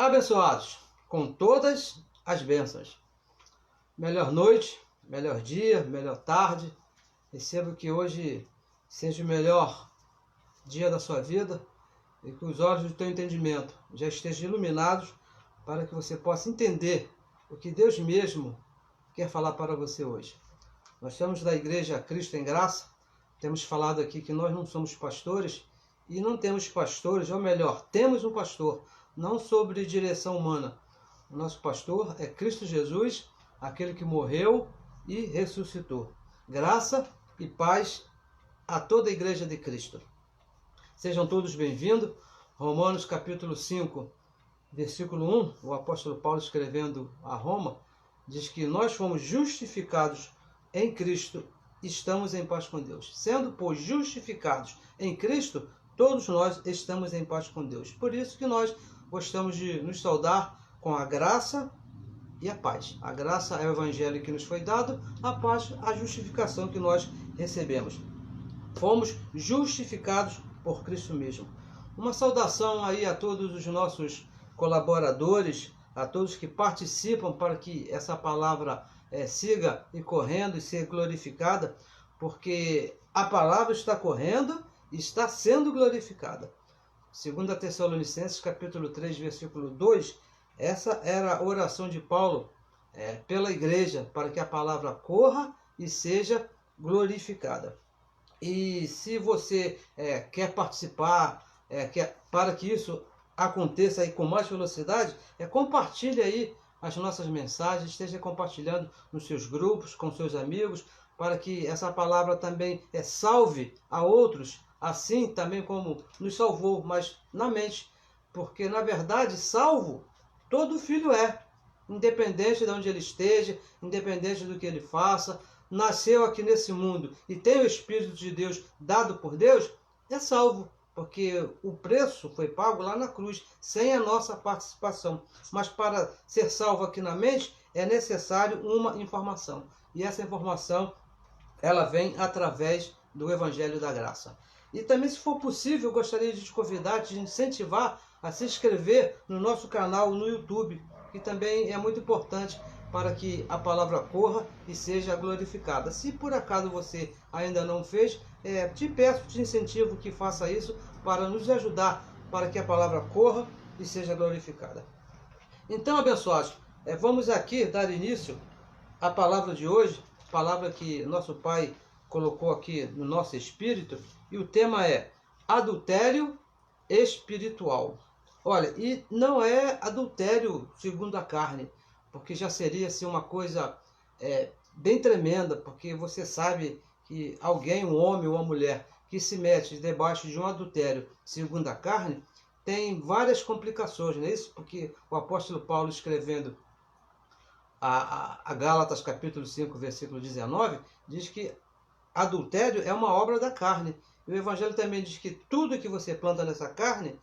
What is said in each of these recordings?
Olá, abençoados, com todas as bênçãos. Melhor noite, melhor dia, melhor tarde. Recebo que hoje seja o melhor dia da sua vida e que os olhos do teu entendimento já estejam iluminados para que você possa entender o que Deus mesmo quer falar para você hoje. Nós somos da Igreja Cristo em Graça. Temos falado aqui que nós não somos pastores e não temos pastores, ou melhor, temos um pastor, não sobre direção humana. O nosso pastor é Cristo Jesus, aquele que morreu e ressuscitou. Graça e paz a toda a Igreja de Cristo. Sejam todos bem-vindos. Romanos capítulo 5, versículo 1, o apóstolo Paulo escrevendo a Roma, diz que nós fomos justificados em Cristo, estamos em paz com Deus. Sendo, pois, justificados em Cristo, todos nós estamos em paz com Deus. Por isso que nós gostamos de nos saudar com a graça e a paz. A graça é o evangelho que nos foi dado, a paz, a justificação que nós recebemos. Fomos justificados por Cristo mesmo. Uma saudação aí a todos os nossos colaboradores, a todos que participam para que essa palavra siga e correndo e seja glorificada, porque a palavra está correndo e está sendo glorificada. 2 Tessalonicenses capítulo 3, versículo 2, essa era a oração de Paulo pela igreja, para que a palavra corra e seja glorificada. E se você quer participar, para que isso aconteça aí com mais velocidade, compartilhe aí as nossas mensagens, esteja compartilhando nos seus grupos, com seus amigos, para que essa palavra também salve a outros, assim também como nos salvou, mas na mente, porque na verdade salvo todo filho independente de onde ele esteja, independente do que ele faça, nasceu aqui nesse mundo e tem o Espírito de Deus dado por Deus, é salvo, porque o preço foi pago lá na cruz, sem a nossa participação. Mas para ser salvo aqui na mente, é necessário uma informação, e essa informação ela vem através do Evangelho da Graça. E também, se for possível, eu gostaria de te convidar, te incentivar a se inscrever no nosso canal no YouTube, que também é muito importante para que a palavra corra e seja glorificada. Se por acaso você ainda não fez, te peço, te incentivo que faça isso para nos ajudar, para que a palavra corra e seja glorificada. Então, abençoados, vamos aqui dar início à palavra de hoje, palavra que nosso Pai colocou aqui no nosso espírito, e o tema é adultério espiritual. Olha, e não é adultério segundo a carne, porque já seria assim, uma coisa bem tremenda, porque você sabe que alguém, um homem ou uma mulher, que se mete debaixo de um adultério segundo a carne, tem várias complicações, não é isso? Porque o apóstolo Paulo, escrevendo a Gálatas capítulo 5, versículo 19, diz que adultério é uma obra da carne. E o Evangelho também diz que tudo que você planta nessa carne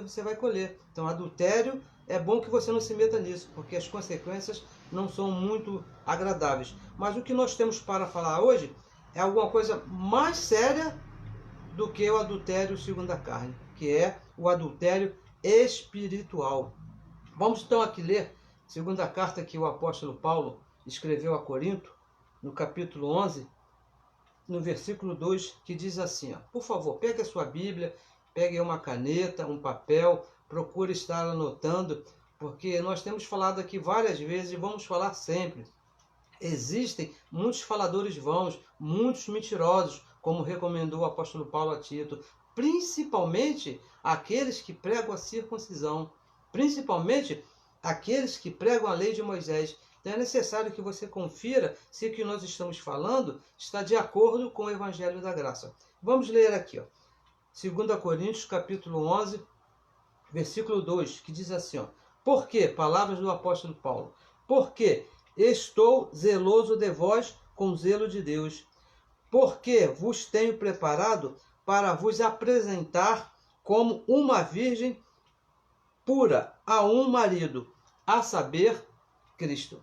você vai colher. Então, adultério, é bom que você não se meta nisso, porque as consequências não são muito agradáveis. Mas o que nós temos para falar hoje é alguma coisa mais séria do que o adultério segundo a carne, que é o adultério espiritual. Vamos então aqui ler a segunda carta que o apóstolo Paulo escreveu a Corinto, no capítulo 11, no versículo 2, que diz assim, por favor, pegue a sua Bíblia, pegue uma caneta, um papel, procure estar anotando, porque nós temos falado aqui várias vezes e vamos falar sempre. Existem muitos faladores vãos, muitos mentirosos, como recomendou o apóstolo Paulo a Tito, principalmente aqueles que pregam a circuncisão, principalmente aqueles que pregam a lei de Moisés. Então é necessário que você confira se o que nós estamos falando está de acordo com o Evangelho da Graça. Vamos ler aqui, 2 Coríntios capítulo 11, versículo 2, que diz assim, por quê? Palavras do apóstolo Paulo. Porque estou zeloso de vós com zelo de Deus, porque vos tenho preparado para vos apresentar como uma virgem pura a um marido, a saber, Cristo.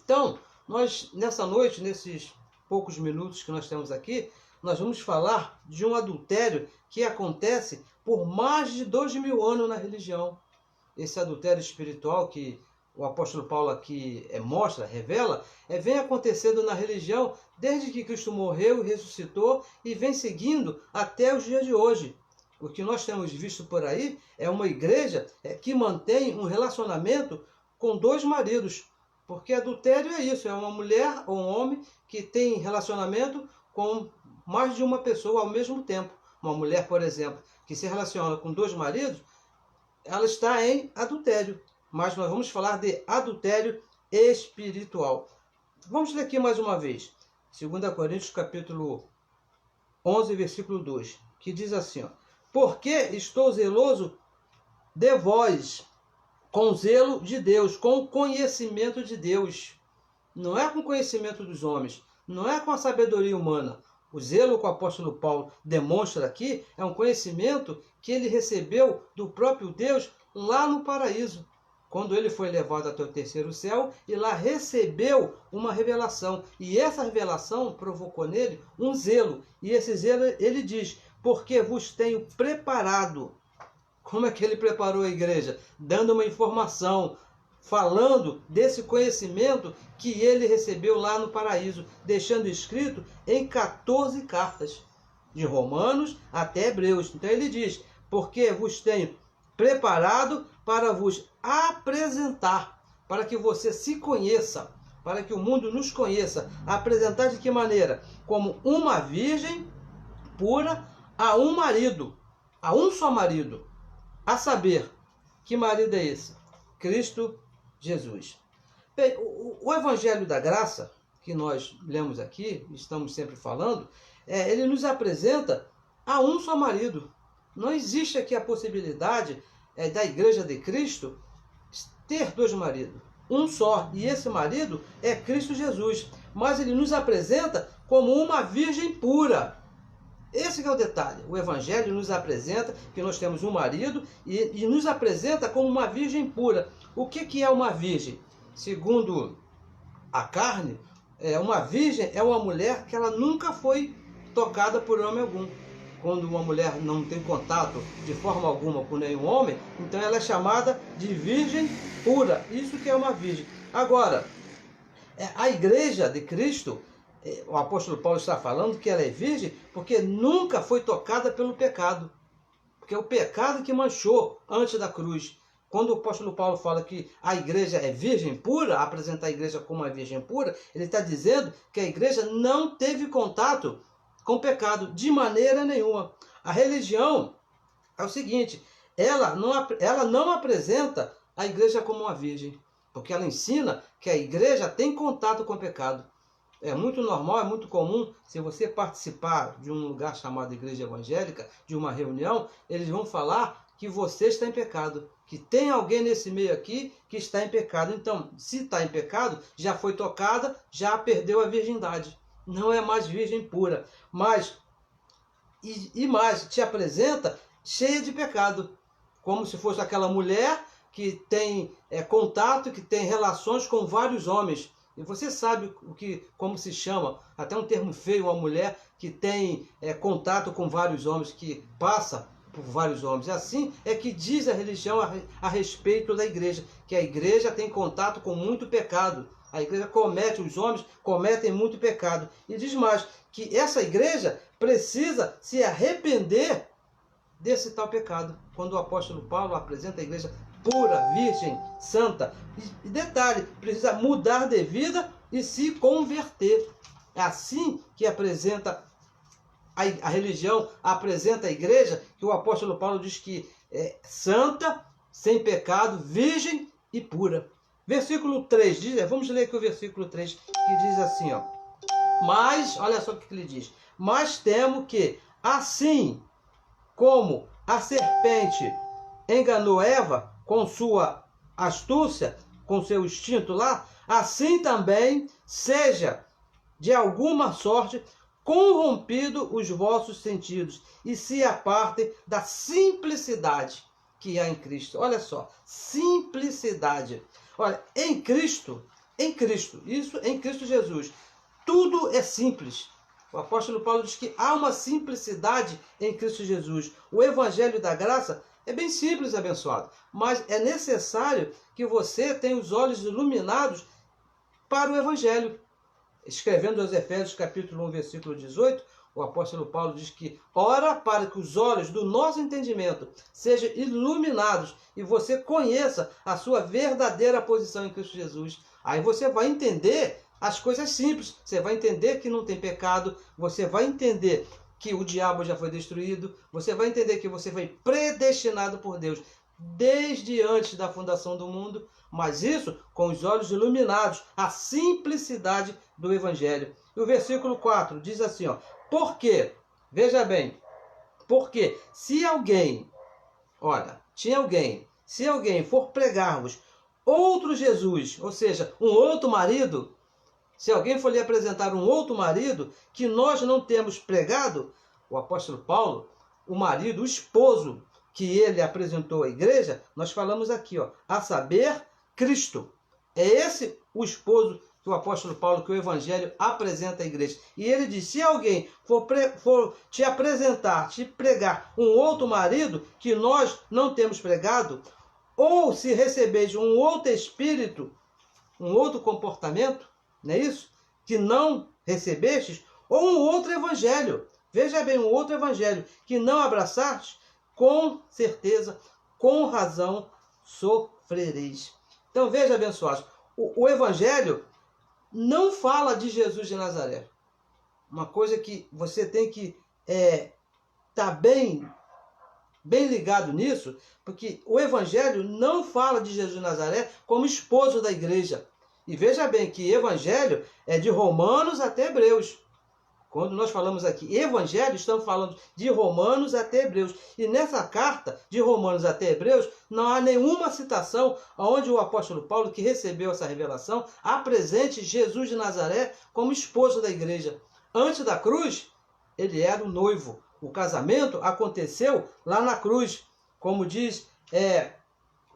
Então, nós nessa noite, nesses poucos minutos que nós temos aqui, nós vamos falar de um adultério que acontece por mais de 2000 anos na religião. esse adultério espiritual que o apóstolo Paulo aqui mostra, revela, vem acontecendo na religião desde que Cristo morreu e ressuscitou e vem seguindo até os dias de hoje. O que nós temos visto por aí é uma igreja que mantém um relacionamento com dois maridos. Porque adultério é isso, é uma mulher ou um homem que tem relacionamento com mais de uma pessoa ao mesmo tempo. Uma mulher, por exemplo, que se relaciona com dois maridos, ela está em adultério. Mas nós vamos falar de adultério espiritual. Vamos ler aqui mais uma vez. 2 Coríntios capítulo 11, versículo 2, que diz assim, ó: porque estou zeloso de vós, com zelo de Deus, com conhecimento de Deus. Não é com conhecimento dos homens, não é com a sabedoria humana. O zelo que o apóstolo Paulo demonstra aqui é um conhecimento que ele recebeu do próprio Deus lá no paraíso, quando ele foi levado até o terceiro céu e lá recebeu uma revelação. E essa revelação provocou nele um zelo. E esse zelo, ele diz, porque vos tenho preparado. Como é que ele preparou a igreja? Dando uma informação, falando desse conhecimento que ele recebeu lá no paraíso, deixando escrito em 14 cartas, de Romanos até Hebreus. Então ele diz, porque vos tenho preparado para vos apresentar, para que você se conheça, para que o mundo nos conheça. Apresentar de que maneira? Como uma virgem pura a um marido, a um só marido. A saber, que marido é esse? Cristo Jesus. Bem, o Evangelho da Graça, que nós lemos aqui, estamos sempre falando, ele nos apresenta a um só marido. Não existe aqui a possibilidade da Igreja de Cristo ter dois maridos. Um só. E esse marido é Cristo Jesus. Mas ele nos apresenta como uma virgem pura. Esse que é o detalhe. O Evangelho nos apresenta que nós temos um marido e nos apresenta como uma virgem pura. O que é uma virgem? Segundo a carne, uma virgem é uma mulher que ela nunca foi tocada por homem algum. Quando uma mulher não tem contato de forma alguma com nenhum homem, então ela é chamada de virgem pura. Isso que é uma virgem. Agora, a igreja de Cristo, o apóstolo Paulo está falando que ela é virgem porque nunca foi tocada pelo pecado. Porque é o pecado que manchou antes da cruz. Quando o apóstolo Paulo fala que a igreja é virgem pura, apresentar a igreja como uma virgem pura, ele está dizendo que a igreja não teve contato com o pecado de maneira nenhuma. A religião é o seguinte, ela não apresenta a igreja como uma virgem, porque ela ensina que a igreja tem contato com o pecado. É muito normal, é muito comum, se você participar de um lugar chamado igreja evangélica, de uma reunião, eles vão falar que você está em pecado, que tem alguém nesse meio aqui que está em pecado. Então, se está em pecado, já foi tocada, já perdeu a virgindade. Não é mais virgem pura, mas te apresenta cheia de pecado, como se fosse aquela mulher que tem contato, que tem relações com vários homens. E você sabe como se chama, até um termo feio, uma mulher que tem contato com vários homens, que passa por vários homens. Assim é que diz a religião a respeito da igreja, que a igreja tem contato com muito pecado. A igreja os homens cometem muito pecado. E diz mais, que essa igreja precisa se arrepender desse tal pecado. Quando o apóstolo Paulo apresenta a igreja pura, virgem, santa. E detalhe, precisa mudar de vida e se converter. É assim que apresenta a religião, apresenta a igreja, que o apóstolo Paulo diz que é santa, sem pecado, virgem e pura. Versículo 3, vamos ler aqui o versículo 3, que diz assim, ó. Mas, olha só o que ele diz. Mas temo que, assim como a serpente enganou Eva com sua astúcia, com seu instinto lá, assim também seja, de alguma sorte, corrompido os vossos sentidos e se apartem da simplicidade que há em Cristo. Olha só, simplicidade. Olha, em Cristo, isso em Cristo Jesus, tudo é simples. O apóstolo Paulo diz que há uma simplicidade em Cristo Jesus. O Evangelho da Graça É bem simples, abençoado, mas é necessário que você tenha os olhos iluminados para o Evangelho. Escrevendo aos Efésios capítulo 1, versículo 18, o apóstolo Paulo diz que ora para que os olhos do nosso entendimento sejam iluminados e você conheça a sua verdadeira posição em Cristo Jesus. Aí você vai entender as coisas simples, você vai entender que não tem pecado, você vai entender que o diabo já foi destruído, você vai entender que você foi predestinado por Deus desde antes da fundação do mundo, mas isso com os olhos iluminados, a simplicidade do Evangelho. E o versículo 4 diz assim, ó, porque, veja bem, porque se alguém, olha, se alguém for pregar-vos outro Jesus, ou seja, um outro marido, se alguém for lhe apresentar um outro marido que nós não temos pregado, o apóstolo Paulo, o marido, o esposo que ele apresentou à igreja, nós falamos aqui, ó, a saber, Cristo. É esse o esposo que o apóstolo Paulo, que o evangelho apresenta à igreja. E ele diz, se alguém for te apresentar, te pregar um outro marido que nós não temos pregado, ou se recebeis um outro espírito, um outro comportamento, não é isso? Que não recebestes, ou um outro evangelho. Veja bem, um outro evangelho que não abraçastes, com certeza, com razão, sofrereis. Então veja, abençoados, o evangelho não fala de Jesus de Nazaré. Uma coisa que você tem que estar bem ligado nisso, porque o evangelho não fala de Jesus de Nazaré como esposo da igreja. E veja bem que evangelho é de Romanos até Hebreus. Quando nós falamos aqui evangelho, estamos falando de Romanos até Hebreus. E nessa carta de Romanos até Hebreus, não há nenhuma citação onde o apóstolo Paulo, que recebeu essa revelação, apresente Jesus de Nazaré como esposo da igreja. Antes da cruz, ele era o noivo. O casamento aconteceu lá na cruz. Como diz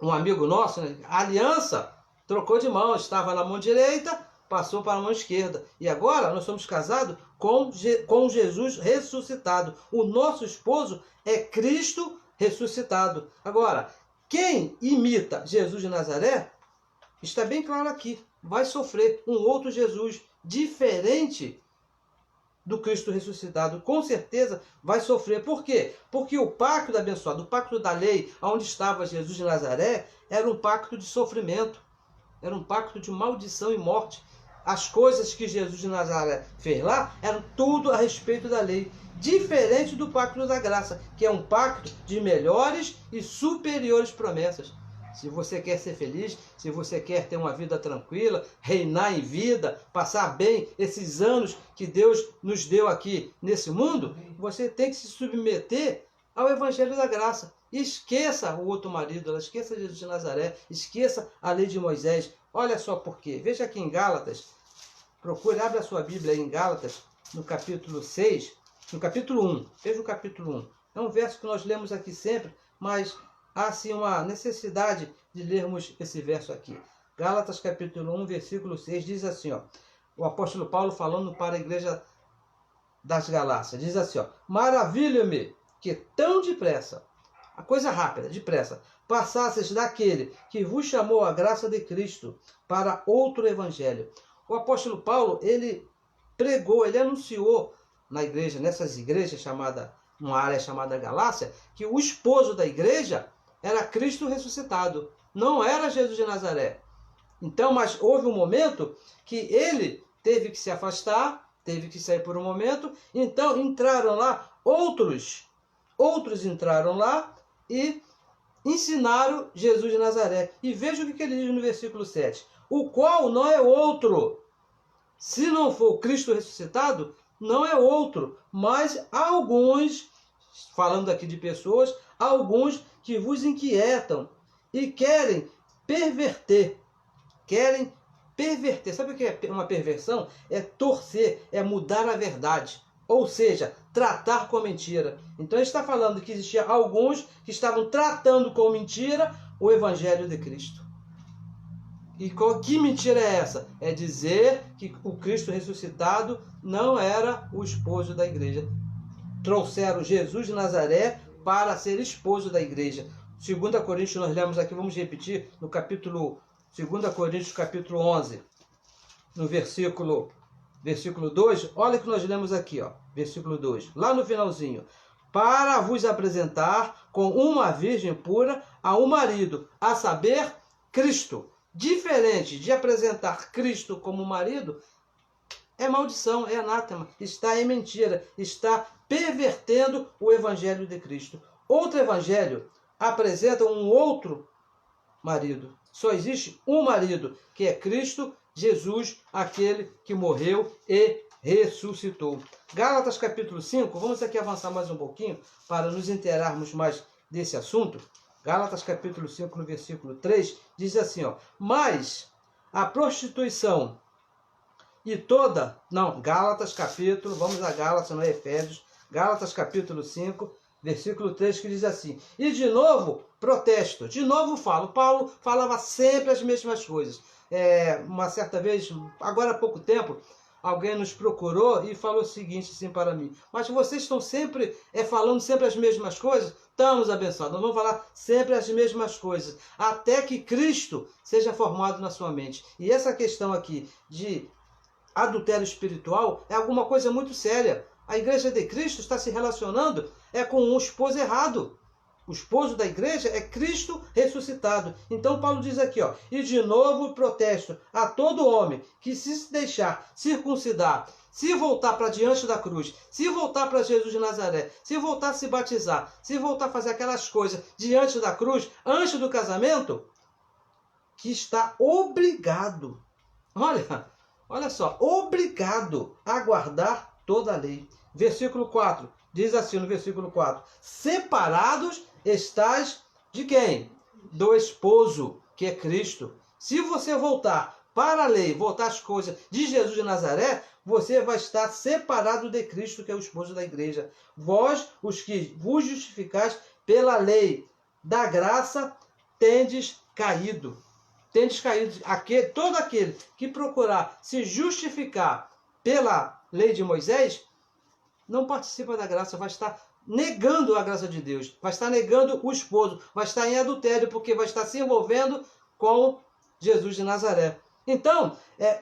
um amigo nosso, né? A aliança trocou de mão, estava na mão direita, passou para a mão esquerda. E agora nós somos casados com Jesus ressuscitado. O nosso esposo é Cristo ressuscitado. Agora, quem imita Jesus de Nazaré, está bem claro aqui, vai sofrer um outro Jesus diferente do Cristo ressuscitado. Com certeza vai sofrer. Por quê? Porque o pacto da abençoada, o pacto da lei, onde estava Jesus de Nazaré, era um pacto de sofrimento. Era um pacto de maldição e morte. As coisas que Jesus de Nazaré fez lá eram tudo a respeito da lei. Diferente do pacto da graça, que é um pacto de melhores e superiores promessas. Se você quer ser feliz, se você quer ter uma vida tranquila, reinar em vida, passar bem esses anos que Deus nos deu aqui nesse mundo, você tem que se submeter ao Evangelho da Graça. Esqueça o outro marido, esqueça Jesus de Nazaré, esqueça a lei de Moisés. Olha só por quê. Veja aqui em Gálatas, abre a sua Bíblia aí em Gálatas, no capítulo 6, no capítulo 1. Veja o capítulo 1. É um verso que nós lemos aqui sempre, mas há sim uma necessidade de lermos esse verso aqui. Gálatas capítulo 1, versículo 6, diz assim, ó, o apóstolo Paulo falando para a igreja das Galácias, diz assim, ó, maravilha-me que tão depressa, a coisa rápida, depressa, passasseis daquele que vos chamou a graça de Cristo para outro evangelho. O apóstolo Paulo, ele pregou, ele anunciou na igreja, nessas igrejas uma área chamada Galácia, que o esposo da igreja era Cristo ressuscitado, não era Jesus de Nazaré. Então, mas houve um momento que ele teve que se afastar, teve que sair por um momento, então entraram lá outros entraram lá e ensinaram Jesus de Nazaré. E veja o que ele diz no versículo 7. O qual não é outro, se não for Cristo ressuscitado, não é outro, mas alguns, falando aqui de pessoas, alguns que vos inquietam e querem perverter. Sabe o que é uma perversão? É torcer, é mudar a verdade. Ou seja, tratar com mentira. Então ele está falando que existia alguns que estavam tratando com mentira o Evangelho de Cristo. E que mentira é essa? É dizer que o Cristo ressuscitado não era o esposo da igreja. Trouxeram Jesus de Nazaré para ser esposo da igreja. 2 Coríntios nós lemos aqui, vamos repetir, no capítulo 2 Coríntios, capítulo 11, no versículo 2, olha o que nós lemos aqui, ó, versículo 2, lá no finalzinho. Para vos apresentar com uma virgem pura a um marido, a saber, Cristo. Diferente de apresentar Cristo como marido, é maldição, é anátema, está em mentira, está pervertendo o evangelho de Cristo. Outro evangelho apresenta um outro marido. Só existe um marido, que é Cristo Jesus, aquele que morreu e ressuscitou. Gálatas capítulo 5, vamos aqui avançar mais um pouquinho para nos inteirarmos mais desse assunto. Gálatas capítulo 5, no versículo 3, diz assim, ó, mas a prostituição e toda... Não, Gálatas capítulo, vamos a Gálatas, não é Efésios, Gálatas capítulo 5, versículo 3, que diz assim, e de novo, protesto, de novo falo, Paulo falava sempre as mesmas coisas. Uma certa vez, agora há pouco tempo, alguém nos procurou e falou o seguinte assim para mim, mas vocês estão sempre falando sempre as mesmas coisas? Estamos abençoados, nós vamos falar sempre as mesmas coisas, até que Cristo seja formado na sua mente. E essa questão aqui de adultério espiritual é alguma coisa muito séria. A igreja de Cristo está se relacionando com um esposo errado. O esposo da igreja é Cristo ressuscitado. Então Paulo diz aqui, ó, e de novo protesto a todo homem que se deixar circuncidar, se voltar para diante da cruz, se voltar para Jesus de Nazaré, se voltar a se batizar, se voltar a fazer aquelas coisas diante da cruz, antes do casamento, que está obrigado, olha só, obrigado a guardar toda a lei. Versículo 4, diz assim no versículo 4, separados estais de quem? Do esposo, que é Cristo. Se você voltar para a lei, voltar às coisas de Jesus de Nazaré, você vai estar separado de Cristo, que é o esposo da igreja. Vós, os que vos justificais pela lei da graça, tendes caído. Tendes caído. Todo aquele que procurar se justificar pela lei de Moisés, não participa da graça, vai estar negando a graça de Deus, vai estar negando o esposo, vai estar em adultério, porque vai estar se envolvendo com Jesus de Nazaré. Então,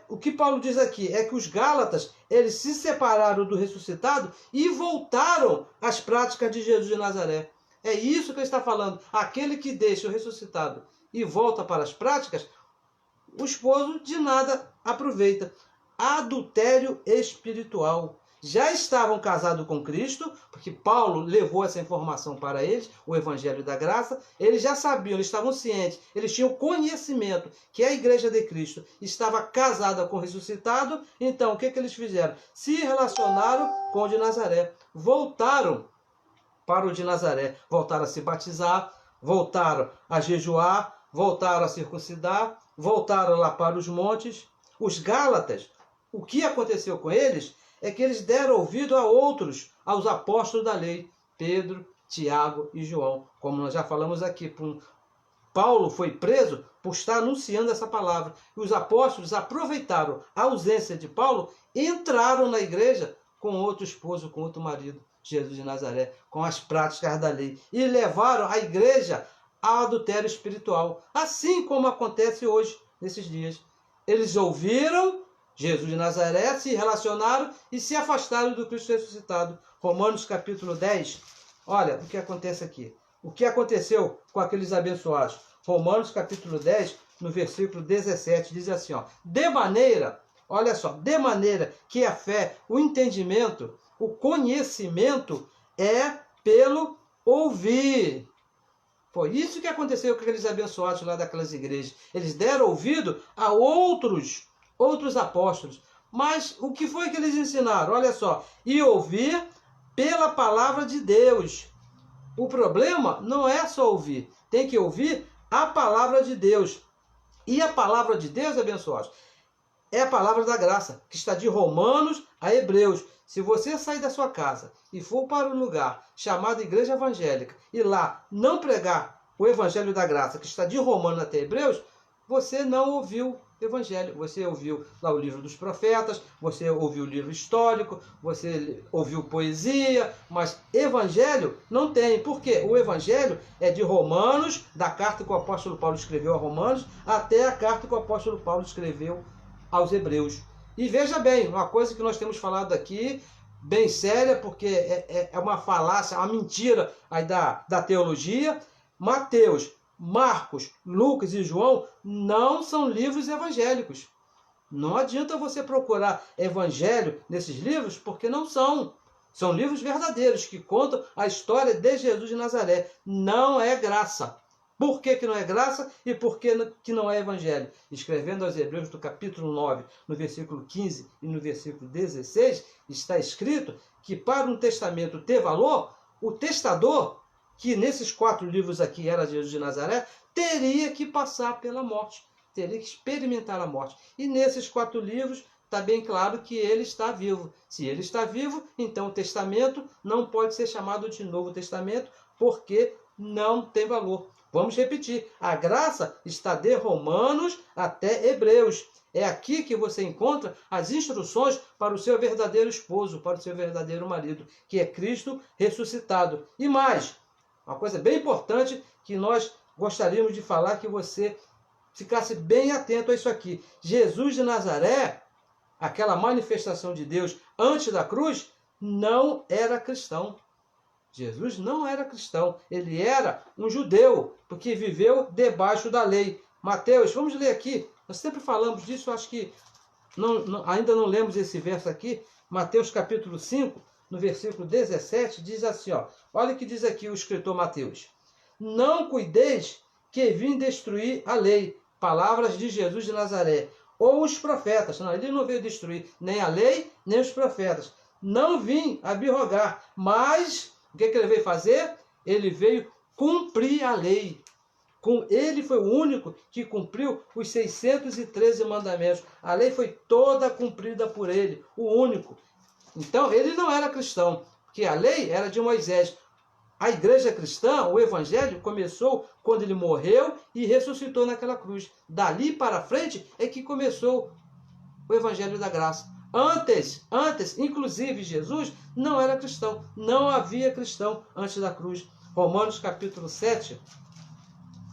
o que Paulo diz aqui é que os Gálatas, eles se separaram do ressuscitado e voltaram às práticas de Jesus de Nazaré. É isso que ele está falando. Aquele que deixa o ressuscitado e volta para as práticas, o esposo de nada aproveita. Adultério espiritual. Já estavam casados com Cristo, porque Paulo levou essa informação para eles, o Evangelho da Graça. Eles já sabiam, eles estavam cientes, eles tinham conhecimento que a Igreja de Cristo estava casada com o ressuscitado. Então, o que eles fizeram? Se relacionaram com o de Nazaré. Voltaram para o de Nazaré. Voltaram a se batizar, voltaram a jejuar, voltaram a circuncidar, voltaram lá para os montes. Os Gálatas, o que aconteceu com eles é que eles deram ouvido a outros, aos apóstolos da lei, Pedro, Tiago e João. Como nós já falamos aqui, Paulo foi preso por estar anunciando essa palavra. E os apóstolos aproveitaram a ausência de Paulo e entraram na igreja com outro esposo, com outro marido, Jesus de Nazaré, com as práticas da lei. E levaram a igreja ao adultério espiritual. Assim como acontece hoje, nesses dias. Eles ouviram Jesus de Nazaré, se relacionaram e se afastaram do Cristo ressuscitado. Romanos capítulo 10, olha o que acontece aqui. O que aconteceu com aqueles abençoados? Romanos capítulo 10, no versículo 17, diz assim, ó, de maneira, olha só, de maneira que a fé, o entendimento, o conhecimento é pelo ouvir. Foi isso que aconteceu com aqueles abençoados lá daquelas igrejas. Eles deram ouvido a outros apóstolos. Mas o que foi que eles ensinaram? Olha só, e ouvir pela palavra de Deus. O problema não é só ouvir, tem que ouvir a palavra de Deus. E a palavra de Deus, abençoados, é a palavra da graça, que está de Romanos a Hebreus. Se você sair da sua casa e for para um lugar chamado Igreja Evangélica e lá não pregar o Evangelho da Graça, que está de Romanos até Hebreus, você não ouviu evangelho. Você ouviu lá o livro dos profetas, você ouviu o livro histórico, você ouviu poesia, mas evangelho não tem. Por quê? O evangelho é de Romanos, da carta que o apóstolo Paulo escreveu a Romanos, até a carta que o apóstolo Paulo escreveu aos Hebreus. E veja bem, uma coisa que nós temos falado aqui, bem séria, porque é uma falácia, uma mentira aí da teologia. Mateus, Marcos, Lucas e João não são livros evangélicos. Não adianta você procurar evangelho nesses livros, porque não são. São livros verdadeiros que contam a história de Jesus de Nazaré. Não é graça. Por que não é graça e por que não é evangelho? Escrevendo aos Hebreus, do capítulo 9, no versículo 15 e no versículo 16, está escrito que para um testamento ter valor, o testador, que nesses 4 livros aqui era Jesus de Nazaré, teria que passar pela morte, teria que experimentar a morte. E nesses 4 livros está bem claro que ele está vivo. Se ele está vivo, então o testamento não pode ser chamado de Novo Testamento, porque não tem valor. Vamos repetir, a graça está de Romanos até Hebreus. É aqui que você encontra as instruções para o seu verdadeiro esposo, para o seu verdadeiro marido, que é Cristo ressuscitado. E mais, uma coisa bem importante que nós gostaríamos de falar, que você ficasse bem atento a isso aqui. Jesus de Nazaré, aquela manifestação de Deus antes da cruz, não era cristão. Jesus não era cristão, ele era um judeu, porque viveu debaixo da lei. Mateus, vamos ler aqui, nós sempre falamos disso, acho que ainda não lemos esse verso aqui. Mateus capítulo 5, no versículo 17, diz assim, ó, olha o que diz aqui o escritor Mateus. Não cuideis que vim destruir a lei, palavras de Jesus de Nazaré, ou os profetas. Não, ele não veio destruir nem a lei, nem os profetas. Não vim abrogar, mas o que ele veio fazer? Ele veio cumprir a lei. Ele foi o único que cumpriu os 613 mandamentos. A lei foi toda cumprida por ele, o único. Então, ele não era cristão, porque a lei era de Moisés. A igreja cristã, o evangelho, começou quando ele morreu e ressuscitou naquela cruz. Dali para frente é que começou o evangelho da graça. Antes, inclusive Jesus não era cristão. Não havia cristão antes da cruz. Romanos capítulo 7.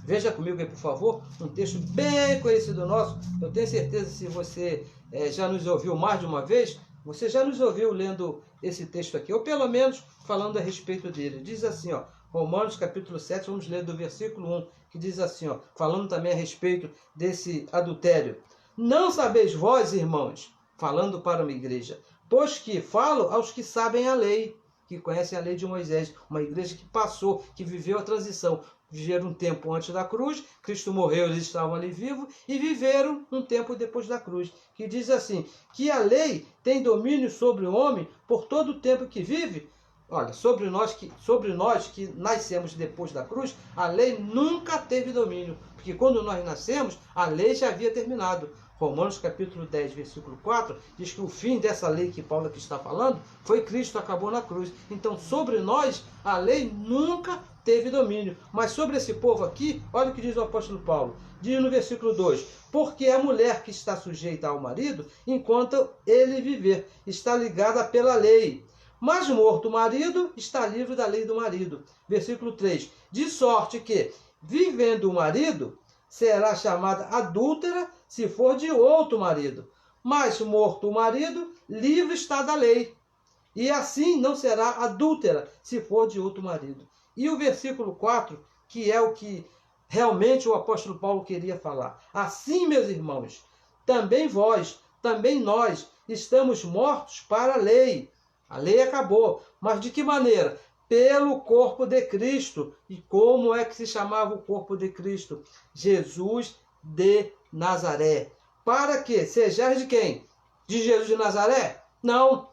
Veja comigo aí, por favor, um texto bem conhecido nosso. Eu tenho certeza que se você já nos ouviu mais de uma vez, você já nos ouviu lendo esse texto aqui, ou pelo menos falando a respeito dele. Diz assim, ó, Romanos capítulo 7, vamos ler do versículo 1, que diz assim, ó, falando também a respeito desse adultério. Não sabeis vós, irmãos, falando para uma igreja, pois que falo aos que sabem a lei, que conhecem a lei de Moisés, uma igreja que passou, que viveu a transição, viveram um tempo antes da cruz, Cristo morreu, eles estavam ali vivos, e viveram um tempo depois da cruz, que diz assim, que a lei tem domínio sobre o homem por todo o tempo que vive. Olha, sobre nós que nascemos depois da cruz, a lei nunca teve domínio, porque quando nós nascemos, a lei já havia terminado. Romanos capítulo 10, versículo 4, diz que o fim dessa lei que Paulo aqui está falando foi Cristo, acabou na cruz. Então, sobre nós, a lei nunca teve domínio. Mas sobre esse povo aqui, olha o que diz o apóstolo Paulo. Diz no versículo 2, porque a mulher que está sujeita ao marido, enquanto ele viver, está ligada pela lei. Mas morto o marido, está livre da lei do marido. Versículo 3, de sorte que, vivendo o marido, será chamada adúltera se for de outro marido. Mas morto o marido, livre está da lei. E assim não será adúltera se for de outro marido. E o versículo 4, que é o que realmente o apóstolo Paulo queria falar. Assim, meus irmãos, também vós, também nós, estamos mortos para a lei. A lei acabou. Mas de que maneira? Pelo corpo de Cristo. E como é que se chamava o corpo de Cristo? Jesus de Nazaré. Para que sejais de quem? De Jesus de Nazaré? Não,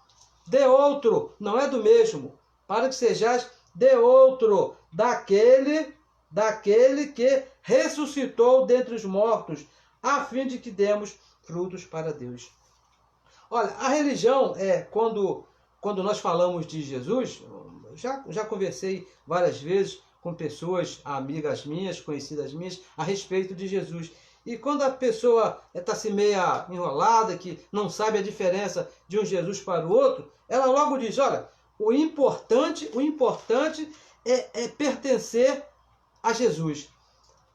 de outro, não é do mesmo. Para que sejais de outro, daquele que ressuscitou dentre os mortos, a fim de que demos frutos para Deus. Olha, a religião quando nós falamos de Jesus, já conversei várias vezes com pessoas, amigas minhas, conhecidas minhas, a respeito de Jesus. E quando a pessoa está assim meia enrolada, que não sabe a diferença de um Jesus para o outro, ela logo diz, olha, o importante é pertencer a Jesus.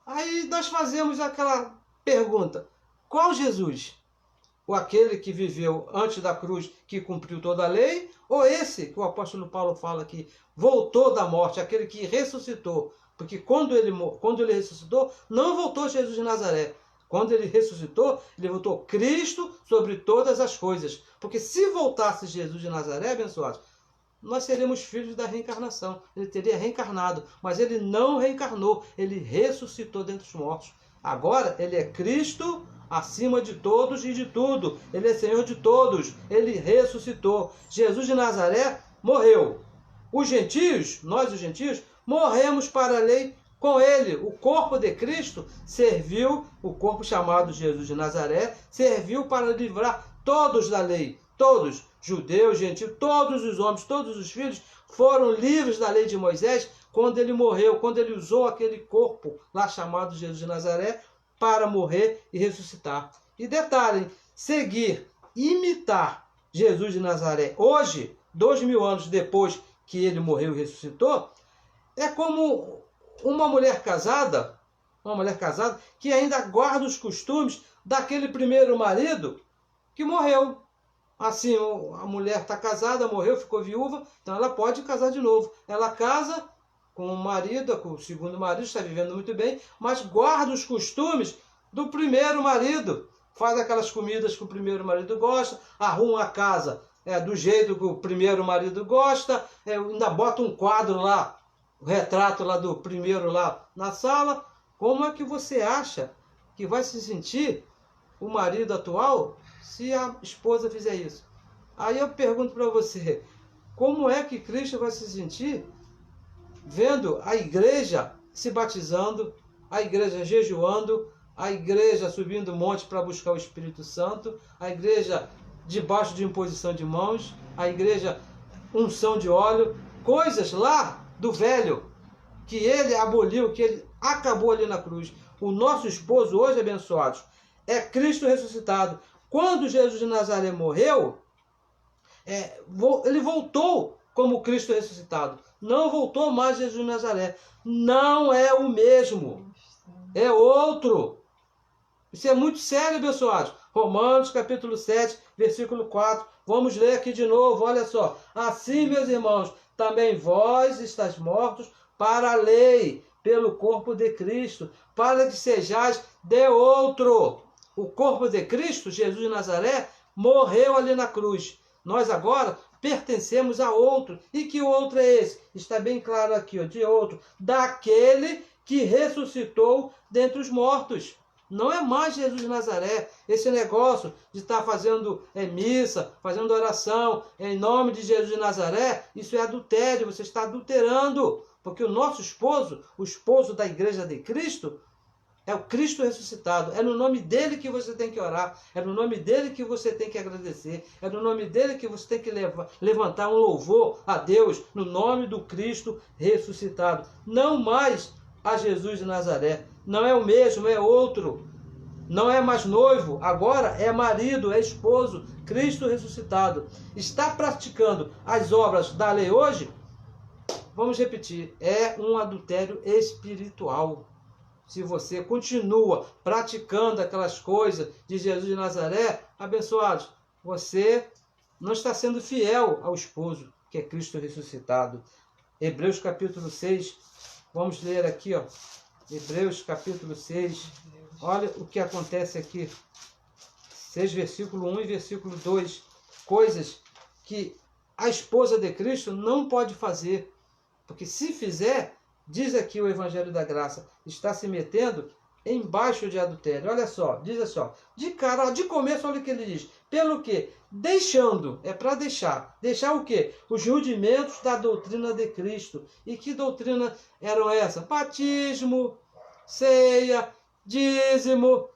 Aí nós fazemos aquela pergunta, qual Jesus? Ou aquele que viveu antes da cruz, que cumpriu toda a lei, ou esse que o apóstolo Paulo fala que voltou da morte, aquele que ressuscitou? Porque quando ele ressuscitou, não voltou Jesus de Nazaré. Quando ele ressuscitou, ele voltou Cristo sobre todas as coisas. Porque se voltasse Jesus de Nazaré, abençoados, nós seríamos filhos da reencarnação. Ele teria reencarnado, mas ele não reencarnou, ele ressuscitou dentre os mortos. Agora, ele é Cristo acima de todos e de tudo. Ele é Senhor de todos. Ele ressuscitou. Jesus de Nazaré morreu. Os gentios, nós os gentios, morremos para a lei com ele. O corpo de Cristo serviu, o corpo chamado Jesus de Nazaré, serviu para livrar todos da lei. Todos, judeus, gentios, todos os homens, todos os filhos, foram livres da lei de Moisés quando ele morreu, quando ele usou aquele corpo lá chamado Jesus de Nazaré para morrer e ressuscitar. E detalhe, seguir, imitar Jesus de Nazaré hoje, 2000 anos depois que ele morreu e ressuscitou, é como uma mulher casada que ainda guarda os costumes daquele primeiro marido que morreu. Assim, a mulher está casada, morreu, ficou viúva, então ela pode casar de novo. Ela casa com o marido, com o segundo marido, está vivendo muito bem, mas guarda os costumes do primeiro marido. Faz aquelas comidas que o primeiro marido gosta, arruma a casa do jeito que o primeiro marido gosta, ainda bota um quadro lá, o retrato lá do primeiro lá na sala. Como é que você acha que vai se sentir o marido atual se a esposa fizer isso? Aí eu pergunto para você, como é que Cristo vai se sentir vendo a igreja se batizando, a igreja jejuando, a igreja subindo o monte para buscar o Espírito Santo, a igreja debaixo de imposição de mãos, a igreja unção de óleo, coisas lá do velho, que ele aboliu, que ele acabou ali na cruz. O nosso esposo hoje, abençoados, é Cristo ressuscitado. Quando Jesus de Nazaré morreu, ele voltou como Cristo ressuscitado. Não voltou mais Jesus de Nazaré. Não é o mesmo. É outro. Isso é muito sério, abençoados. Romanos capítulo 7, versículo 4. Vamos ler aqui de novo, olha só. Assim, meus irmãos, também vós estáis mortos para a lei, pelo corpo de Cristo, para que sejais de outro. O corpo de Cristo, Jesus de Nazaré, morreu ali na cruz. Nós agora pertencemos a outro. E que outro é esse? Está bem claro aqui, ó, de outro. Daquele que ressuscitou dentre os mortos. Não é mais Jesus de Nazaré. Esse negócio de estar fazendo missa, fazendo oração em nome de Jesus de Nazaré, isso é adultério, você está adulterando. Porque o nosso esposo, o esposo da igreja de Cristo, é o Cristo ressuscitado. É no nome dele que você tem que orar. É no nome dele que você tem que agradecer. É no nome dele que você tem que levantar um louvor a Deus, no nome do Cristo ressuscitado. Não mais a Jesus de Nazaré. Não é o mesmo, é outro. Não é mais noivo, agora é marido, é esposo. Cristo ressuscitado. Está praticando as obras da lei hoje? Vamos repetir, é um adultério espiritual. Se você continua praticando aquelas coisas de Jesus de Nazaré, abençoados, você não está sendo fiel ao esposo, que é Cristo ressuscitado. Hebreus capítulo 6, vamos ler aqui, ó. Hebreus capítulo 6, olha o que acontece aqui. 6, versículo 1 e versículo 2. Coisas que a esposa de Cristo não pode fazer. Porque se fizer, diz aqui o Evangelho da Graça, está se metendo embaixo de adultério. Olha só, diz assim, ó, de começo, olha o que ele diz. Pelo quê? Deixando, é para deixar. Deixar o quê? Os rudimentos da doutrina de Cristo. E que doutrina eram essas? Batismo, ceia, dízimo,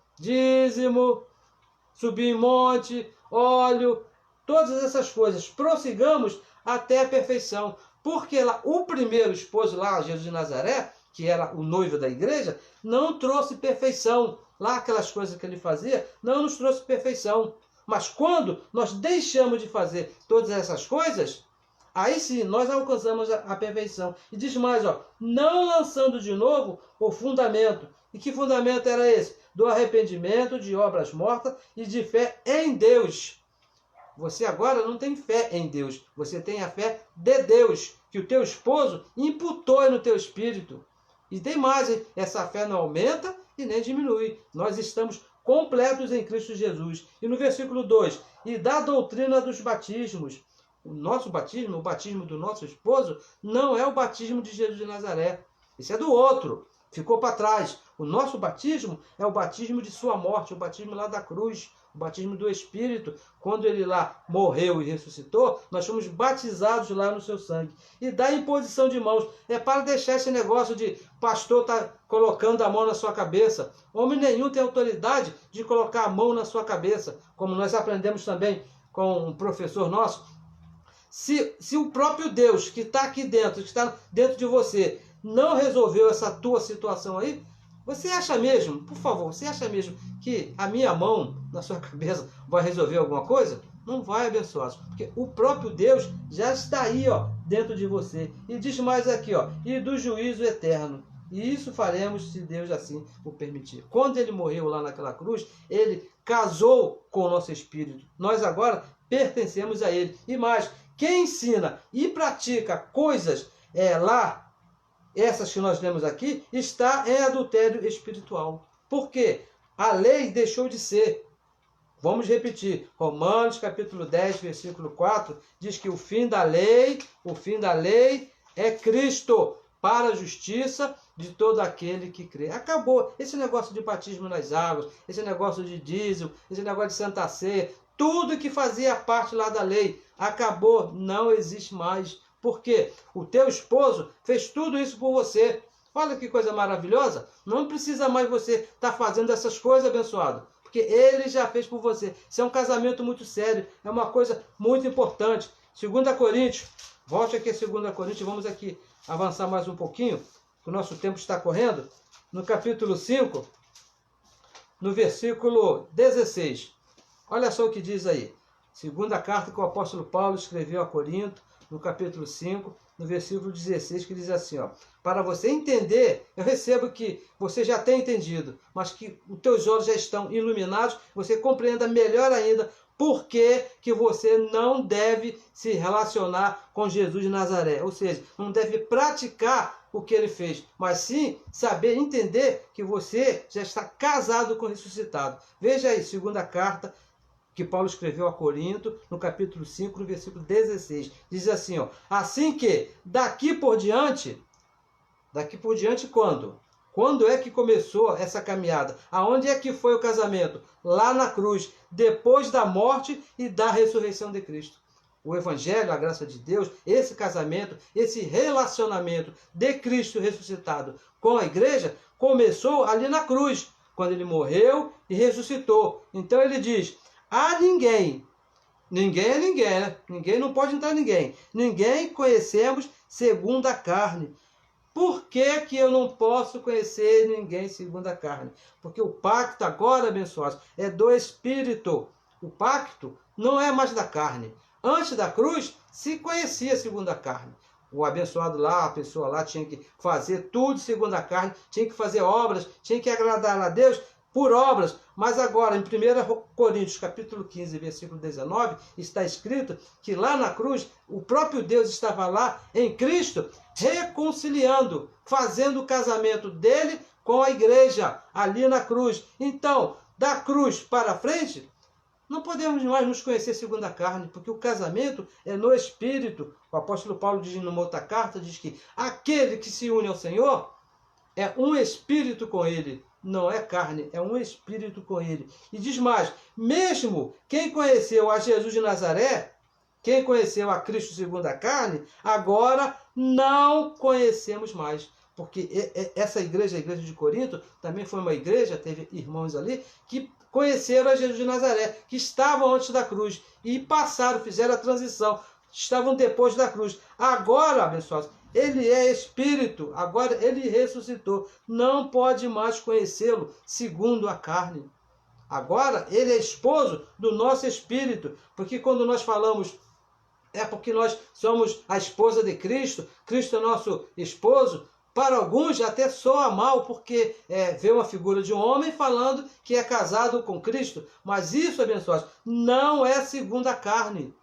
subir em monte, óleo, todas essas coisas. Prossigamos até a perfeição. Porque lá, o primeiro esposo lá, Jesus de Nazaré, que era o noivo da igreja, não trouxe perfeição. Lá aquelas coisas que ele fazia, não nos trouxe perfeição. Mas quando nós deixamos de fazer todas essas coisas, aí sim nós alcançamos a perfeição. E diz mais, ó, não lançando de novo o fundamento. E que fundamento era esse? Do arrependimento, de obras mortas e de fé em Deus. Você agora não tem fé em Deus, você tem a fé de Deus, que o teu esposo imputou no teu espírito. E tem mais, hein? Essa fé não aumenta e nem diminui. Nós estamos completos em Cristo Jesus. E no versículo 2, e da doutrina dos batismos. O nosso batismo, o batismo do nosso esposo, não é o batismo de Jesus de Nazaré. Esse é do outro. Ficou para trás. O nosso batismo é o batismo de sua morte, o batismo lá da cruz, o batismo do Espírito. Quando ele lá morreu e ressuscitou, nós fomos batizados lá no seu sangue. E da imposição de mãos é para deixar esse negócio de pastor tá colocando a mão na sua cabeça. Homem nenhum tem autoridade de colocar a mão na sua cabeça, como nós aprendemos também com um professor nosso. Se o próprio Deus que está aqui dentro, que está dentro de você, não resolveu essa tua situação aí, você acha mesmo, por favor, você acha mesmo que a minha mão na sua cabeça vai resolver alguma coisa? Não vai, abençoados, porque o próprio Deus já está aí, ó, dentro de você. E diz mais aqui, ó, e do juízo eterno. E isso faremos se Deus assim o permitir. Quando ele morreu lá naquela cruz, ele casou com o nosso espírito. Nós agora pertencemos a ele. E mais, quem ensina e pratica coisas lá, essas que nós lemos aqui, está em adultério espiritual. Por quê? A lei deixou de ser. Vamos repetir. Romanos capítulo 10, versículo 4, diz que o fim da lei é Cristo, para a justiça de todo aquele que crê. Acabou. Esse negócio de batismo nas águas, esse negócio de dízimo, esse negócio de Santa Ceia, tudo que fazia parte lá da lei, acabou, não existe mais. Porque o teu esposo fez tudo isso por você. Olha que coisa maravilhosa. Não precisa mais você estar fazendo essas coisas, abençoado. Porque ele já fez por você. Isso é um casamento muito sério. É uma coisa muito importante. 2 Coríntios. Volte aqui a 2 Coríntios. Vamos aqui avançar mais um pouquinho. Que o nosso tempo está correndo. No capítulo 5. No versículo 16. Olha só o que diz aí. Segunda carta que o apóstolo Paulo escreveu a Corinto. No capítulo 5, no versículo 16, que diz assim, ó, para você entender, eu recebo que você já tem entendido, mas que os teus olhos já estão iluminados, você compreenda melhor ainda por que você não deve se relacionar com Jesus de Nazaré, ou seja, não deve praticar o que ele fez, mas sim saber entender que você já está casado com o ressuscitado. Veja aí, segunda carta, que Paulo escreveu a Corinto, no capítulo 5, no versículo 16. Diz assim, ó, assim que daqui por diante quando? Quando é que começou essa caminhada? Aonde é que foi o casamento? Lá na cruz, depois da morte e da ressurreição de Cristo. O Evangelho, a graça de Deus, esse casamento, esse relacionamento de Cristo ressuscitado com a igreja, começou ali na cruz, quando ele morreu e ressuscitou. Então ele diz, a ninguém é ninguém, né? Ninguém não pode entrar ninguém. Ninguém conhecemos segundo a carne. Por que que eu não posso conhecer ninguém segundo a carne? Porque o pacto agora, abençoados, é do Espírito. O pacto não é mais da carne. Antes da cruz, se conhecia segundo a carne. O abençoado lá, a pessoa lá tinha que fazer tudo segundo a carne, tinha que fazer obras, tinha que agradar a Deus por obras. Mas agora, em 1 Coríntios, capítulo 15, versículo 19, está escrito que lá na cruz, o próprio Deus estava lá, em Cristo, reconciliando, fazendo o casamento dele com a igreja, ali na cruz. Então, da cruz para frente, não podemos mais nos conhecer segundo a carne, porque o casamento é no Espírito. O apóstolo Paulo diz numa outra carta, diz que aquele que se une ao Senhor é um Espírito com ele. Não é carne, é um Espírito com ele. E diz mais, mesmo quem conheceu a Jesus de Nazaré, quem conheceu a Cristo segundo a carne, agora não conhecemos mais. Porque essa igreja, a igreja de Corinto, também foi uma igreja, teve irmãos ali, que conheceram a Jesus de Nazaré, que estavam antes da cruz, e passaram, fizeram a transição, estavam depois da cruz. Agora, abençoados, Ele é espírito, agora ele ressuscitou. Não pode mais conhecê-lo segundo a carne. Agora ele é esposo do nosso espírito, porque quando nós falamos, é porque nós somos a esposa de Cristo, Cristo é nosso esposo. Para alguns até soa mal, porque vê uma figura de um homem falando que é casado com Cristo. Mas isso, abençoados, não é segundo a carne.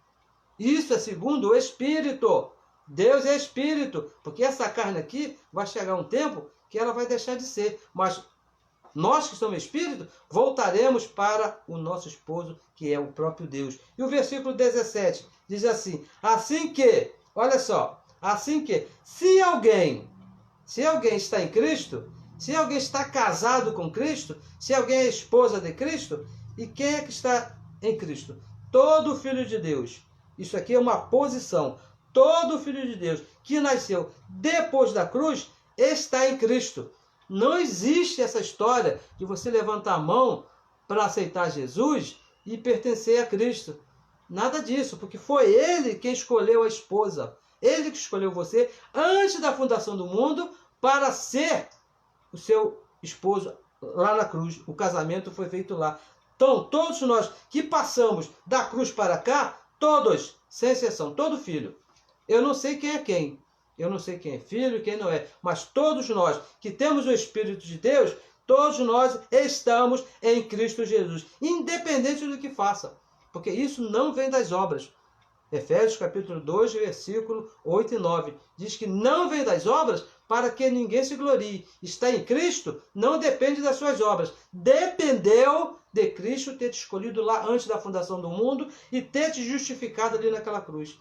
Isso é segundo o Espírito. Deus é Espírito, porque essa carne aqui vai chegar um tempo que ela vai deixar de ser. Mas nós que somos Espírito, voltaremos para o nosso esposo, que é o próprio Deus. E o versículo 17 diz assim, olha só, assim que, se alguém está em Cristo, se alguém está casado com Cristo, se alguém é esposa de Cristo, e quem é que está em Cristo? Todo filho de Deus. Isso aqui é uma posição. Todo filho de Deus que nasceu depois da cruz está em Cristo. Não existe essa história de você levantar a mão para aceitar Jesus e pertencer a Cristo. Nada disso, porque foi Ele quem escolheu a esposa. Ele que escolheu você antes da fundação do mundo para ser o seu esposo lá na cruz. O casamento foi feito lá. Então, todos nós que passamos da cruz para cá, todos, sem exceção, todo filho. Eu não sei quem é quem. Eu não sei quem é filho e quem não é. Mas todos nós que temos o Espírito de Deus, todos nós estamos em Cristo Jesus. Independente do que faça. Porque isso não vem das obras. Efésios capítulo 2, versículo 8 e 9. Diz que não vem das obras para que ninguém se glorie. Está em Cristo não depende das suas obras. Dependeu de Cristo ter te escolhido lá antes da fundação do mundo e ter te justificado ali naquela cruz.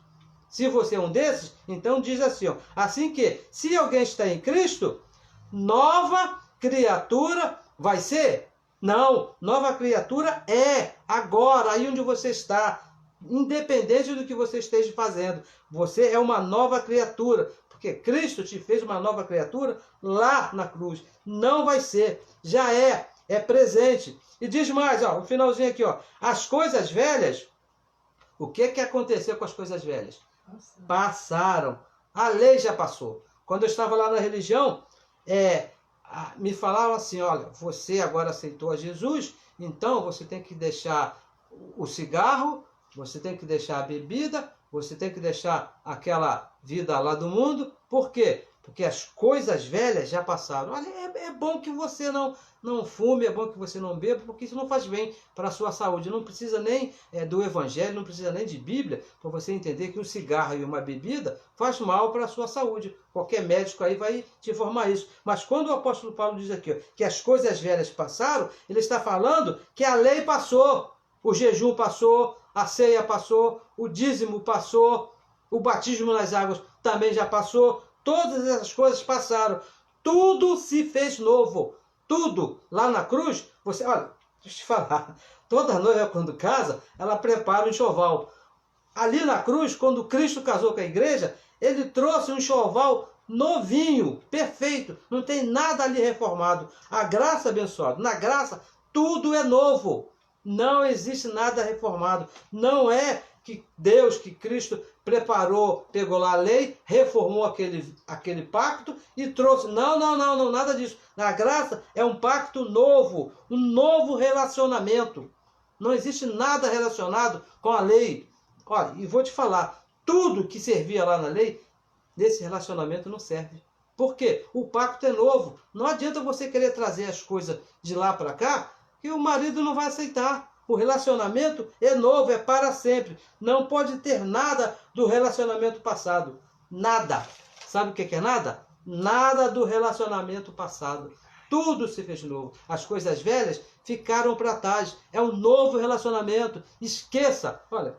Se você é um desses, então diz assim, ó, assim que, se alguém está em Cristo, nova criatura vai ser? Não, nova criatura é agora, aí onde você está, independente do que você esteja fazendo. Você é uma nova criatura, porque Cristo te fez uma nova criatura lá na cruz. Não vai ser, já é presente. E diz mais, ó, o finalzinho aqui, ó, as coisas velhas, o que aconteceu com as coisas velhas? Passaram. A lei já passou. Quando eu estava lá na religião, me falaram assim, olha, você agora aceitou a Jesus, então você tem que deixar o cigarro, você tem que deixar a bebida, você tem que deixar aquela vida lá do mundo. Por quê? Porque as coisas velhas já passaram. Olha, é bom que você não fume, é bom que você não beba, porque isso não faz bem para a sua saúde. Não precisa nem do evangelho, não precisa nem de Bíblia, para você entender que um cigarro e uma bebida faz mal para a sua saúde. Qualquer médico aí vai te informar isso. Mas quando o apóstolo Paulo diz aqui, ó, que as coisas velhas passaram, ele está falando que a lei passou, o jejum passou, a ceia passou, o dízimo passou, o batismo nas águas também já passou. Todas essas coisas passaram. Tudo se fez novo. Tudo. Lá na cruz, olha, deixa eu te falar. Toda noiva, quando casa, ela prepara um enxoval. Ali na cruz, quando Cristo casou com a igreja, ele trouxe um enxoval novinho, perfeito. Não tem nada ali reformado. A graça, abençoada, na graça, tudo é novo. Não existe nada reformado. Não é que Deus, que Cristo preparou, pegou lá a lei, reformou aquele pacto e trouxe. Não, nada disso. A graça é um pacto novo, um novo relacionamento. Não existe nada relacionado com a lei. Olha, e vou te falar, tudo que servia lá na lei, nesse relacionamento não serve. Por quê? O pacto é novo. Não adianta você querer trazer as coisas de lá para cá, que o marido não vai aceitar. O relacionamento é novo, é para sempre. Não pode ter nada do relacionamento passado. Nada. Sabe o que é nada? Nada do relacionamento passado. Tudo se fez novo. As coisas velhas ficaram para trás. É um novo relacionamento. Esqueça, olha,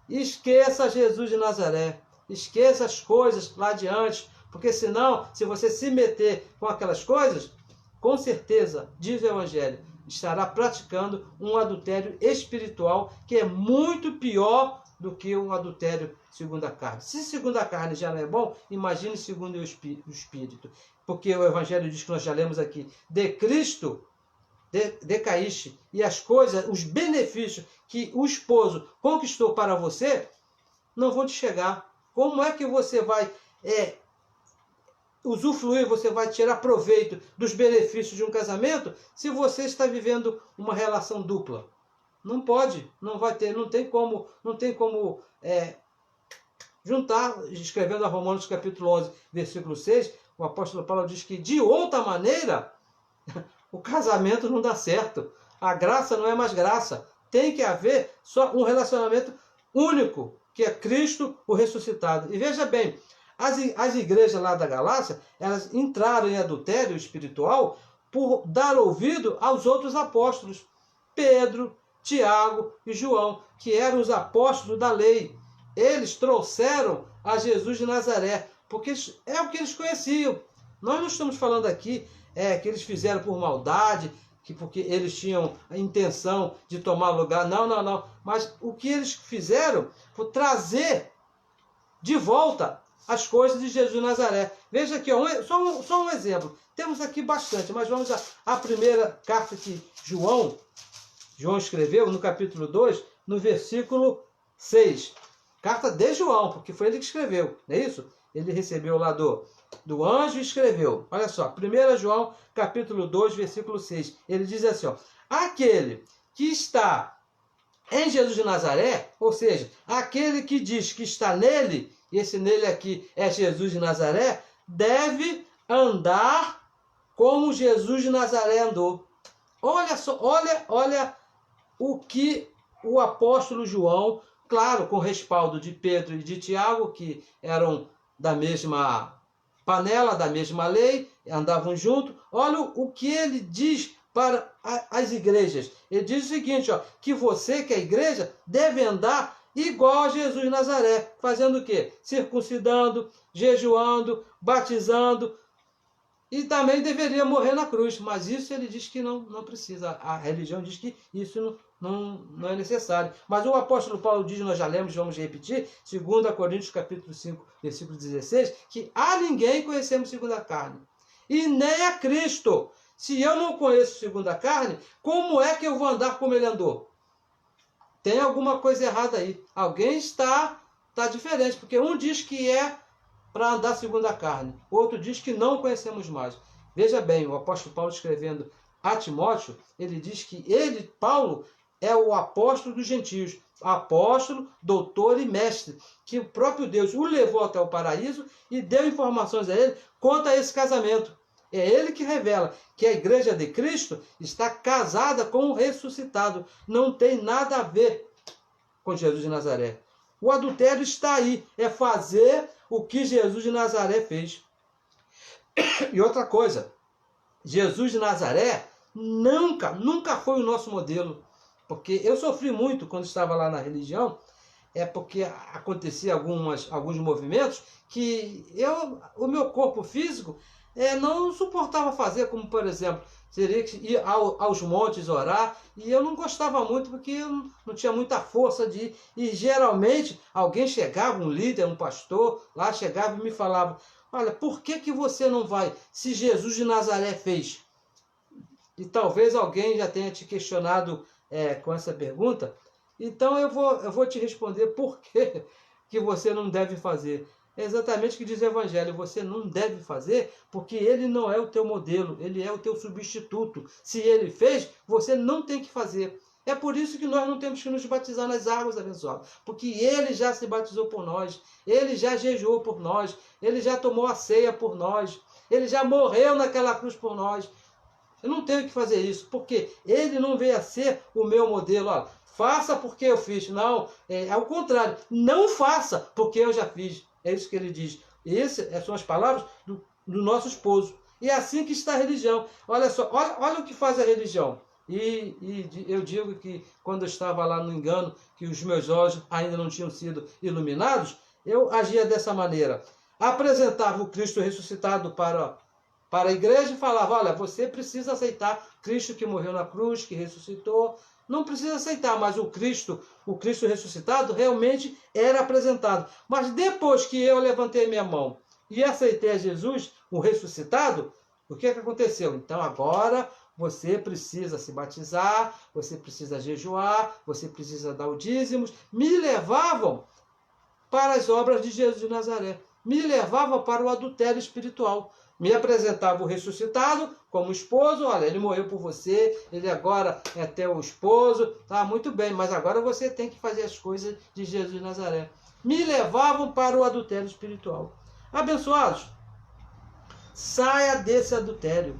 esqueça Jesus de Nazaré. Esqueça as coisas lá adiante. Porque senão, se você se meter com aquelas coisas, com certeza, diz o Evangelho, estará praticando um adultério espiritual que é muito pior do que um adultério segundo a carne. Se segundo a carne já não é bom, imagine segundo o Espírito. Porque o Evangelho diz que nós já lemos aqui, de Cristo decaíste, e as coisas, os benefícios que o esposo conquistou para você, não vão te chegar. Como é que você vai usufruir, você vai tirar proveito dos benefícios de um casamento se você está vivendo uma relação dupla? Não pode, não vai ter, não tem como juntar. Escrevendo a Romanos capítulo 11, versículo 6, o apóstolo Paulo diz que de outra maneira o casamento não dá certo. A graça não é mais graça. Tem que haver só um relacionamento único, que é Cristo, o ressuscitado. E veja bem, as igrejas lá da Galácia, elas entraram em adultério espiritual por dar ouvido aos outros apóstolos. Pedro, Tiago e João, que eram os apóstolos da lei. Eles trouxeram a Jesus de Nazaré, porque é o que eles conheciam. Nós não estamos falando aqui que eles fizeram por maldade, porque eles tinham a intenção de tomar lugar. Não, não, não. Mas o que eles fizeram foi trazer de volta as coisas de Jesus de Nazaré. Veja aqui, só um exemplo. Temos aqui bastante, mas vamos à primeira carta que João escreveu, no capítulo 2, no versículo 6. Carta de João, porque foi ele que escreveu, não é isso? Ele recebeu lá do anjo e escreveu. Olha só, 1 João, capítulo 2, versículo 6. Ele diz assim, ó, aquele que está em Jesus de Nazaré, ou seja, aquele que diz que está nele, e esse nele aqui é Jesus de Nazaré, deve andar como Jesus de Nazaré andou. Olha só, olha o que o apóstolo João, claro, com respaldo de Pedro e de Tiago, que eram da mesma panela, da mesma lei, andavam juntos. Olha o que ele diz para as igrejas. Ele diz o seguinte, ó, que você, que é a igreja, deve andar igual a Jesus de Nazaré. Fazendo o quê? Circuncidando, jejuando, batizando. E também deveria morrer na cruz. Mas isso ele diz que não precisa. A religião diz que isso não é necessário. Mas o apóstolo Paulo diz, nós já lemos, vamos repetir, 2 Coríntios capítulo 5, versículo 16, que a ninguém conhecemos segundo a carne. E nem a Cristo. Se eu não conheço segundo a carne, como é que eu vou andar como ele andou? Tem alguma coisa errada aí. Alguém está diferente, porque um diz que é para andar segundo a carne, outro diz que não conhecemos mais. Veja bem, o apóstolo Paulo escrevendo a Timóteo, ele diz que ele, Paulo, é o apóstolo dos gentios, apóstolo, doutor e mestre, que o próprio Deus o levou até o paraíso e deu informações a ele quanto a esse casamento. É ele que revela que a igreja de Cristo está casada com o ressuscitado. Não tem nada a ver com Jesus de Nazaré. O adultério está aí, é fazer o que Jesus de Nazaré fez. E outra coisa, Jesus de Nazaré nunca foi o nosso modelo. Porque eu sofri muito quando estava lá na religião, porque acontecia alguns movimentos que o meu corpo físico não suportava fazer, como por exemplo, teria que ir aos montes orar, e eu não gostava muito porque eu não tinha muita força de ir. E geralmente alguém chegava, um líder, um pastor, lá chegava e me falava, olha, por que você não vai, se Jesus de Nazaré fez? E talvez alguém já tenha te questionado com essa pergunta, então eu vou te responder por que você não deve fazer. É exatamente o que diz o Evangelho, você não deve fazer porque ele não é o teu modelo, ele é o teu substituto. Se ele fez, você não tem que fazer. É por isso que nós não temos que nos batizar nas águas abençoadas, porque ele já se batizou por nós, ele já jejuou por nós, ele já tomou a ceia por nós, ele já morreu naquela cruz por nós. Eu não tenho que fazer isso, porque ele não veio a ser o meu modelo. Olha, faça porque eu fiz. Não, é o contrário. Não faça porque eu já fiz. É isso que ele diz. Essas são as palavras do nosso esposo. E é assim que está a religião. Olha só, olha o que faz a religião. E eu digo que quando eu estava lá no engano, que os meus olhos ainda não tinham sido iluminados, eu agia dessa maneira. Apresentava o Cristo ressuscitado para a igreja e falava, olha, você precisa aceitar Cristo que morreu na cruz, que ressuscitou. Não precisa aceitar, mas o Cristo ressuscitado realmente era apresentado. Mas depois que eu levantei minha mão e aceitei a Jesus, o ressuscitado, o que aconteceu? Então agora você precisa se batizar, você precisa jejuar, você precisa dar o dízimos. Me levavam para as obras de Jesus de Nazaré. me levavam para o adultério espiritual. Me apresentava o ressuscitado como esposo. Olha, ele morreu por você, ele agora é teu esposo. Tá, muito bem, mas agora você tem que fazer as coisas de Jesus de Nazaré. Me levavam para o adultério espiritual. Abençoados, saia desse adultério.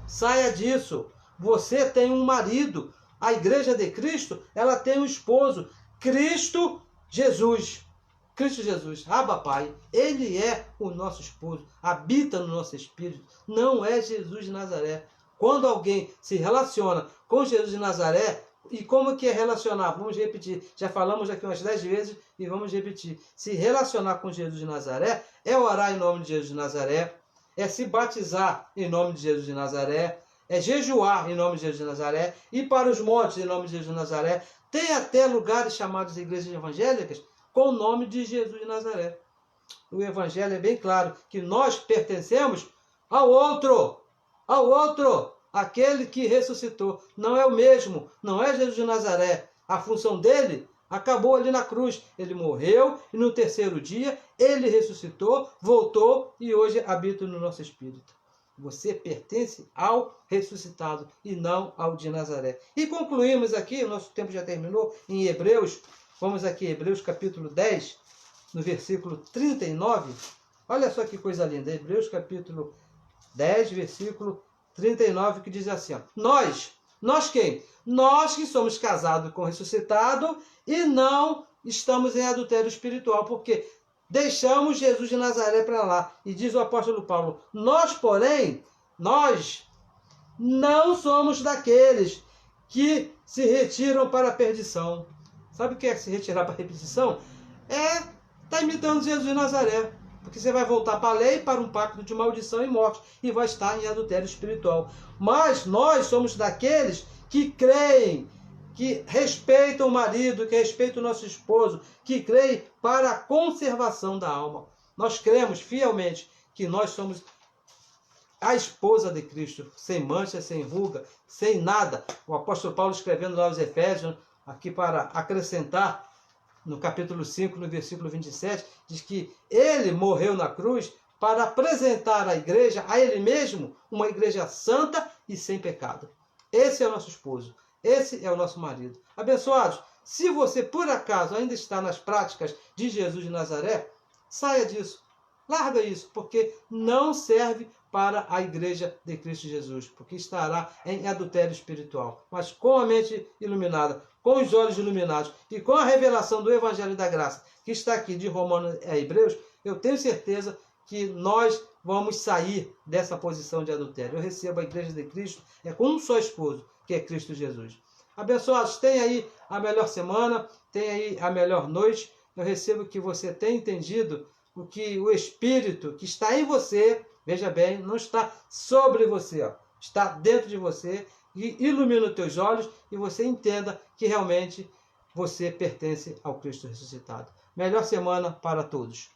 Saia disso. Você tem um marido. A igreja de Cristo, ela tem um esposo. Cristo Jesus. Cristo Jesus, Abba Pai, Ele é o nosso esposo, habita no nosso espírito, não é Jesus de Nazaré. Quando alguém se relaciona com Jesus de Nazaré, e como que é relacionar? Vamos repetir, já falamos aqui umas 10 vezes e vamos repetir. Se relacionar com Jesus de Nazaré é orar em nome de Jesus de Nazaré, é se batizar em nome de Jesus de Nazaré, é jejuar em nome de Jesus de Nazaré, ir para os montes em nome de Jesus de Nazaré. Tem até lugares chamados igrejas evangélicas com o nome de Jesus de Nazaré. O Evangelho é bem claro que nós pertencemos ao outro, aquele que ressuscitou. Não é o mesmo, não é Jesus de Nazaré. A função dele acabou ali na cruz. Ele morreu e no terceiro dia ele ressuscitou, voltou e hoje habita no nosso espírito. Você pertence ao ressuscitado e não ao de Nazaré. E concluímos aqui, o nosso tempo já terminou, em Hebreus. Vamos aqui, Hebreus capítulo 10, no versículo 39. Olha só que coisa linda. Hebreus capítulo 10, versículo 39, que diz assim, ó, nós quem? Nós que somos casados com o ressuscitado e não estamos em adultério espiritual, porque deixamos Jesus de Nazaré para lá. E diz o apóstolo Paulo, nós, porém, nós não somos daqueles que se retiram para a perdição. Sabe o que é se retirar para a repetição? Está imitando Jesus de Nazaré. Porque você vai voltar para a lei, para um pacto de maldição e morte. E vai estar em adultério espiritual. Mas nós somos daqueles que creem, que respeitam o marido, que respeitam o nosso esposo, que creem para a conservação da alma. Nós cremos fielmente que nós somos a esposa de Cristo, sem mancha, sem ruga, sem nada. O apóstolo Paulo escrevendo lá aos Efésios, aqui para acrescentar, no capítulo 5, no versículo 27, diz que ele morreu na cruz para apresentar à igreja, a ele mesmo, uma igreja santa e sem pecado. Esse é o nosso esposo, esse é o nosso marido. Abençoados, se você por acaso ainda está nas práticas de Jesus de Nazaré, saia disso, larga isso, porque não serve para a igreja de Cristo Jesus, porque estará em adultério espiritual. Mas com a mente iluminada, com os olhos iluminados e com a revelação do Evangelho da Graça, que está aqui de Romanos a Hebreus, eu tenho certeza que nós vamos sair dessa posição de adultério. Eu recebo a igreja de Cristo com um só esposo, que é Cristo Jesus. Abençoados, tenha aí a melhor semana, tenha aí a melhor noite. Eu recebo que você tenha entendido o que o Espírito que está em você, veja bem, não está sobre você, ó, está dentro de você e ilumina os teus olhos e você entenda que realmente você pertence ao Cristo ressuscitado. Melhor semana para todos.